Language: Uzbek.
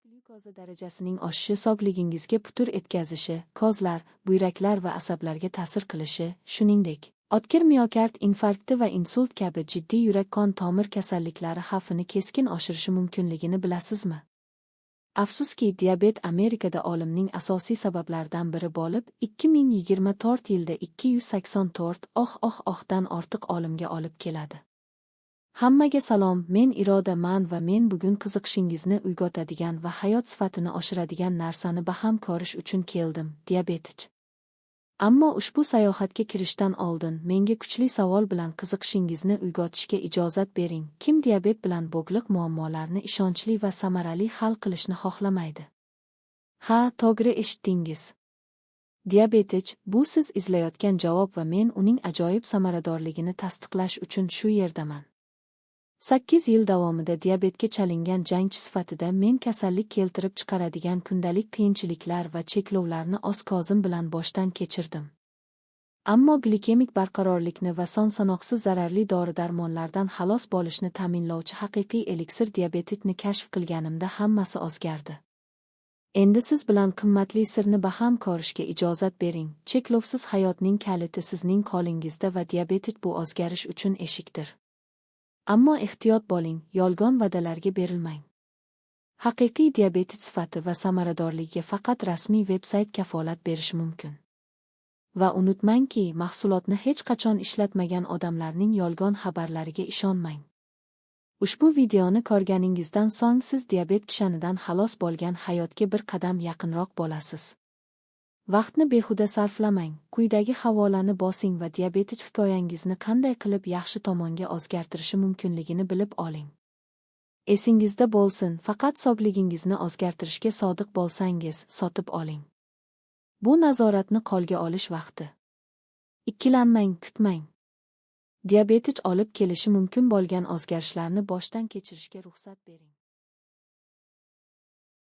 Glyukoza darajasining oshishi sog'lig'ingizga putur etkazishi, kozlar, buyraklar va asablarga ta'sir qilishi, shuningdek, o'tkir miokard infarkti va insult kabi jiddiy yurak-qon tomir kasalliklari xavfini keskin oshirishi mumkinligini bilasizmi? Afsuski, diabet Amerikada o'limning asosiy sabablaridan biri bo'lib, 2024 yilda 284 dan ortiq o'limga olib keladi. Hammaga salom, men Irodaman va men bugun qiziqishingizni uyg'otadigan va hayot sifatini oshiradigan narsani baham ko'rish uchun keldim, diabetik. Ammo ushbu sayohatga kirishdan oldin menga kuchli savol bilan qiziqishingizni uyg'otishga ijozat bering. Kim diabet bilan bog'liq muammolarni ishonchli va samarali hal qilishni xohlamaydi? Ha, to'g'ri eshitdingiz. Diabetik, bu siz izlayotgan javob va men uning ajoyib samaradorligini tasdiqlash uchun shu yerdaman. 8 yil davomida diabetga chalingan jangchi sifatida men kasallik keltirib chiqaradigan kundalik qiyinchiliklar va cheklovlarni oz-kozim bilan boshdan kechirdim. Ammo glikemik barqarorlikni va son-sanoqsiz zararli dori-darmonlardan xalos bo'lishni ta'minlovchi haqiqiy eliksir diabetitni kashf qilganimda hammasi o'zgardi. Endi siz bilan qimmatli sirni baham ko'rishga ijozat bering. Cheklovsiz hayotning kaliti sizning qo'lingizda va diabetik bu o'zgarish uchun eshikdir. Ammo ehtiyot bo'ling, yolg'on va'dalarga berilmang. Haqiqiy diabetik sifati va samaradorligiga faqat rasmiy veb-sayt kafolat berishi mumkin. Va unutmangki, mahsulotni hech qachon ishlatmagan odamlarning yolg'on xabarlariga ishonmang. Ushbu videoni ko'rganingizdan so'ng siz diabet kishanidan xalos bo'lgan hayotga bir qadam yaqinroq bo'lasiz. Vaqtni behuda sarflamang, quyidagi havolani bosing va diabetik hikoyangizni qanday qilib yaxshi tomonga o'zgartirishi mumkinligini bilib oling. Esingizda bo'lsin, faqat sog'lig'ingizni o'zgartirishga sodiq bo'lsangiz, sotib oling. Bu nazoratni qo'lga olish vaqti. Ikkilanmang, kutmang. Diabetik olib kelishi mumkin bo'lgan o'zgarishlarni boshdan kechirishga ruxsat bering.